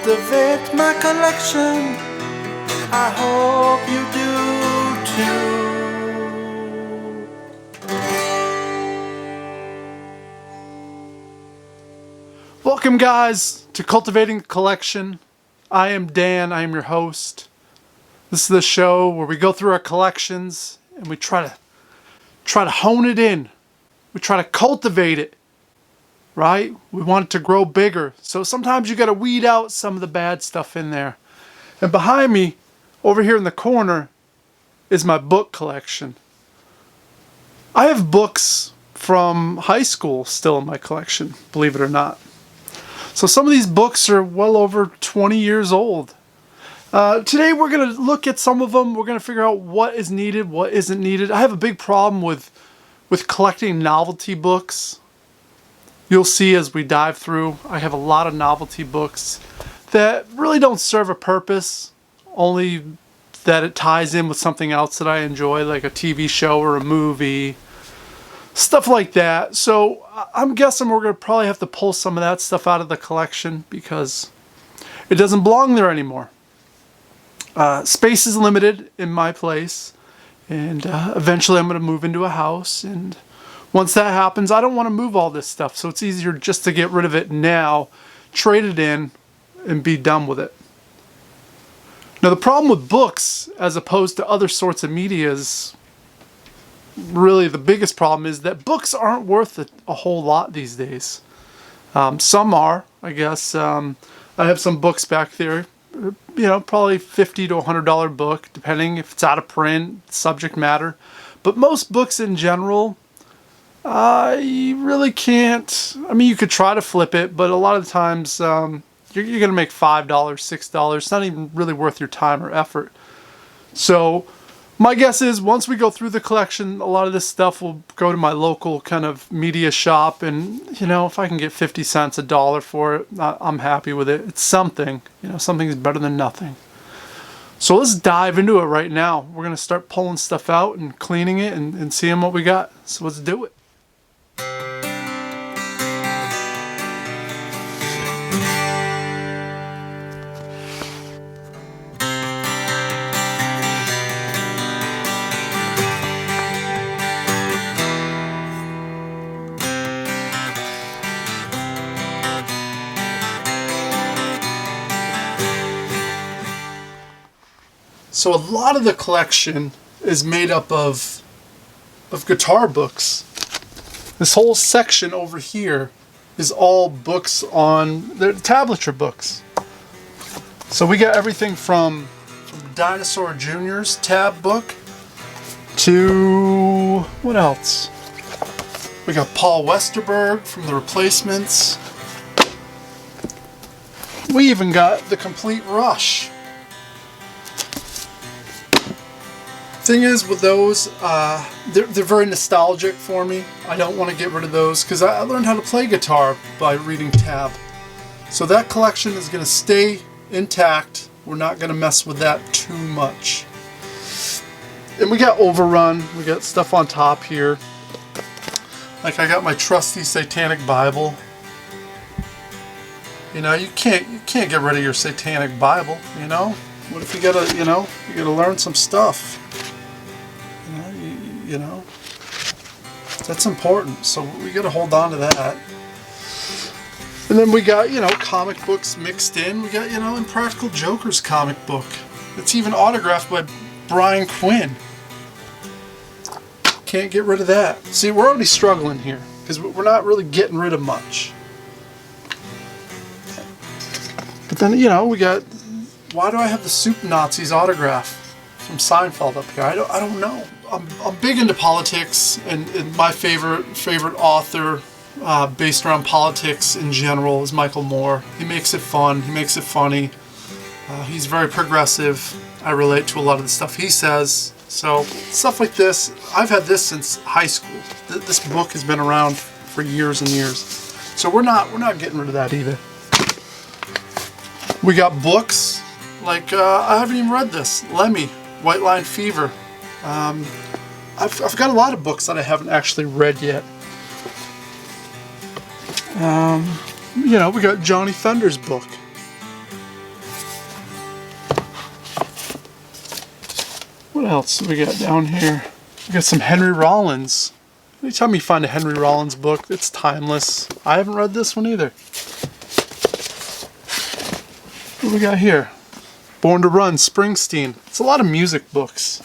cultivate my collection. I hope you do too. Welcome, guys, to Cultivating the Collection. I am Dan. I am your host. This is the show where we go through our collections and we try to hone it in. We try to cultivate it, right? We want it to grow bigger. So sometimes you got to weed out some of the bad stuff in there. And behind me, over here in the corner, is my book collection. I have books from high school still in my collection, believe it or not. So some of these books are well over 20 years old. Today we're going to look at some of them. We're going to figure out what is needed, what isn't needed. I have a big problem with collecting novelty books. You'll see as we dive through, I have a lot of novelty books that really don't serve a purpose, only that it ties in with something else that I enjoy, like a TV show or a movie, stuff like that. So I'm guessing we're going to probably have to pull some of that stuff out of the collection because it doesn't belong there anymore. Space is limited in my place, and eventually I'm going to move into a house, and once that happens, I don't want to move all this stuff, so it's easier just to get rid of it now, trade it in, and be done with it. Now, the problem with books, as opposed to other sorts of media, is really the biggest problem is that books aren't worth a whole lot these days. Some are, I guess. I have some books back there. Probably $50 to $100 book, depending if it's out of print, subject matter. But most books in general, you really can't. I mean, you could try to flip it, but a lot of the times you're going to make $5, $6. It's not even really worth your time or effort. So my guess is once we go through the collection, a lot of this stuff will go to my local kind of media shop, and if I can get 50 cents, $1 for it, I'm happy with it. It's something. Something's better than nothing. So let's dive into it right now. We're going to start pulling stuff out and cleaning it and seeing what we got. So let's do it. So a lot of the collection is made up of guitar books. This whole section over here is all books on the tablature books. So we got everything from Dinosaur Jr.'s tab book to what else? We got Paul Westerberg from The Replacements. We even got The Complete Rush. Thing is with those, they're very nostalgic for me. I don't want to get rid of those because I learned how to play guitar by reading tab. So that collection is going to stay intact. We're not going to mess with that too much. And we got Overrun. We got stuff on top here. Like I got my trusty Satanic Bible. You can't get rid of your Satanic Bible. What if you gotta, you gotta learn some stuff. That's important, so we got to hold on to that. And then we got, comic books mixed in. We got, Impractical Joker's comic book. It's even autographed by Brian Quinn. Can't get rid of that. See, we're already struggling here because we're not really getting rid of much. But then, we got, why do I have the Soup Nazis autograph from Seinfeld up here? I don't know. I'm big into politics, and my favorite author based around politics in general is Michael Moore. He makes it fun. He makes it funny. He's very progressive. I relate to a lot of the stuff he says. So stuff like this, I've had this since high school. This book has been around for years and years. So we're not getting rid of that either. We got books like I haven't even read this. Lemmy, White Line Fever. I've got a lot of books that I haven't actually read yet. We got Johnny Thunder's book. else do we got down here? We got some Henry Rollins. Anytime you find a Henry Rollins book, it's timeless. I haven't read this one either. What do we got here? Born to Run, Springsteen. It's a lot of music books.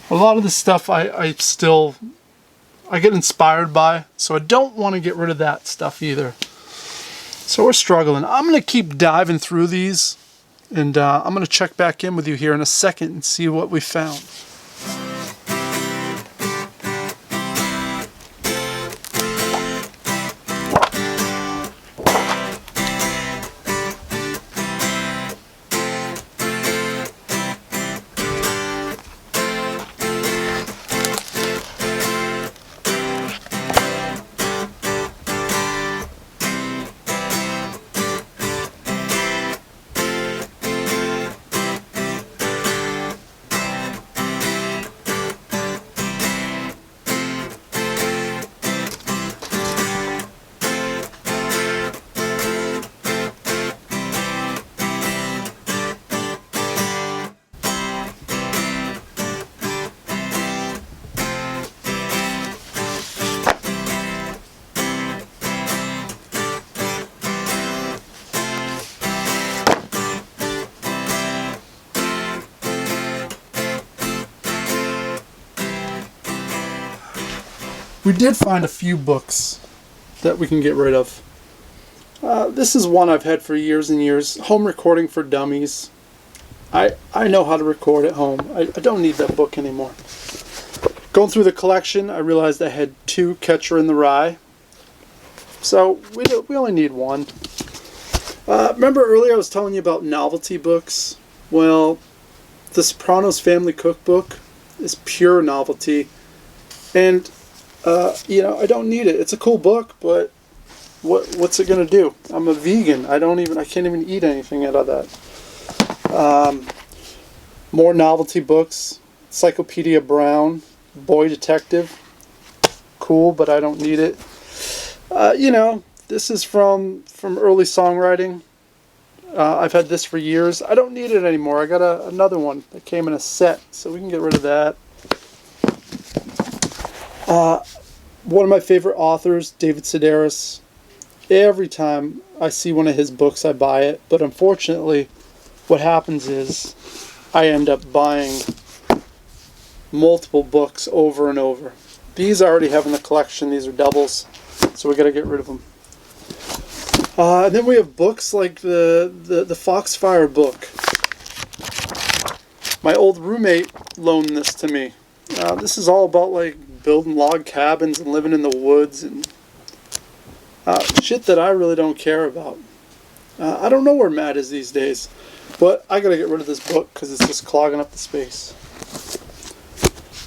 A lot of the stuff I get inspired by, so I don't want to get rid of that stuff either. So we're struggling. I'm going to keep diving through these, and I'm going to check back in with you here in a second and see what we found. We did find a few books that we can get rid of. This is one I've had for years and years. Home Recording for Dummies. I know how to record at home. I don't need that book anymore. Going through the collection, I realized I had 2 Catcher in the Rye. So we only need 1. Remember earlier I was telling you about novelty books? Well, the Sopranos Family Cookbook is pure novelty. And I don't need it. It's a cool book, but what's it gonna do? I'm a vegan. I can't even eat anything out of that. More novelty books. Encyclopedia Brown, Boy Detective. Cool, but I don't need it. This is from early songwriting. I've had this for years. I don't need it anymore. I got another one that came in a set, so we can get rid of that. One of my favorite authors, David Sedaris. Every time I see one of his books, I buy it. But unfortunately, what happens is I end up buying multiple books over and over. These I already have in the collection. These are doubles, so we got to get rid of them. And then we have books like the Foxfire book. My old roommate loaned this to me. This is all about like building log cabins and living in the woods and shit that I really don't care about. I don't know where Matt is these days, but I gotta get rid of this book because it's just clogging up the space.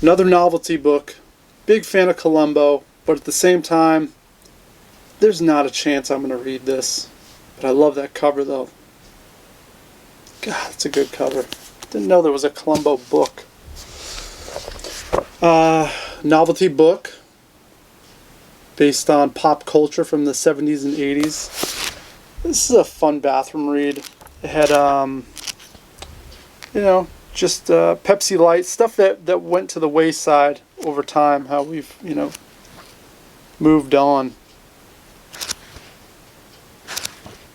Another novelty book. Big fan of Columbo, but at the same time, there's not a chance I'm gonna read this. But I love that cover though. God, it's a good cover. Didn't know there was a Columbo book. Novelty book based on pop culture from the 70s and 80s. This is a fun bathroom read. It had, just Pepsi Light, stuff that went to the wayside over time, how we've, moved on.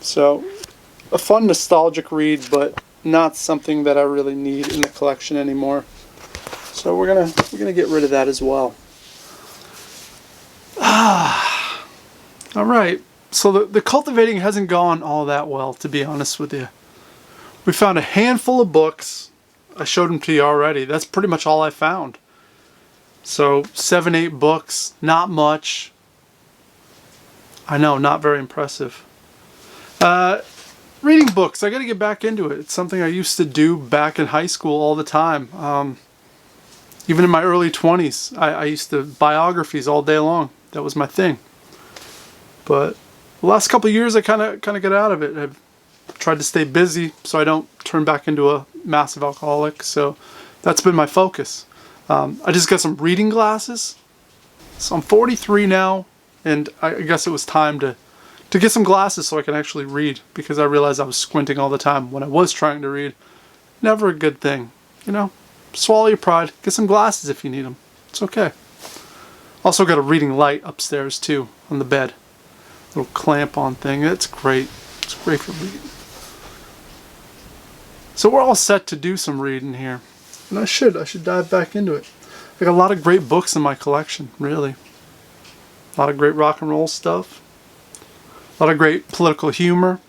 So, a fun nostalgic read, but not something that I really need in the collection anymore. So we're gonna get rid of that as well. All right. So the cultivating hasn't gone all that well, to be honest with you. We found a handful of books. I showed them to you already. That's pretty much all I found. So 7, 8 books, not much. I know, not very impressive. Reading books, I got to get back into it. It's something I used to do back in high school all the time. Even in my early 20s, I used to biographies all day long. That was my thing. But the last couple of years, I kind of got out of it. I've tried to stay busy so I don't turn back into a massive alcoholic. So that's been my focus. I just got some reading glasses. So I'm 43 now, and I guess it was time to get some glasses so I can actually read, because I realized I was squinting all the time when I was trying to read. Never a good thing, swallow your pride. Get some glasses if you need them. It's okay. Also got a reading light upstairs too on the bed. Little clamp on thing. It's great. It's great for reading. So we're all set to do some reading here. And I should dive back into it. I got a lot of great books in my collection, really. A lot of great rock and roll stuff. A lot of great political humor.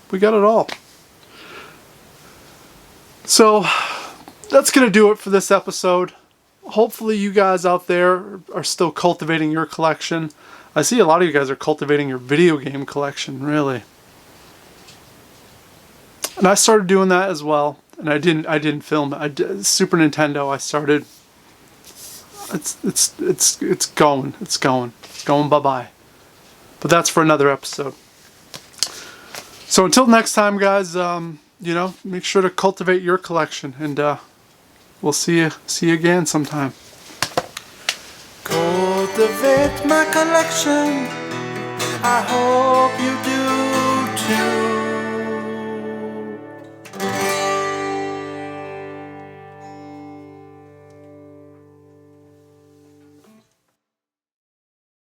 We got it all. So that's going to do it for this episode. Hopefully you guys out there are still cultivating your collection. I see a lot of you guys are cultivating your video game collection, really. And I started doing that as well. And I didn't film it. Super Nintendo, I started. It's going bye-bye. But that's for another episode. So until next time, guys, make sure to cultivate your collection, and we'll see you again sometime. Cultivate my collection. I hope you do.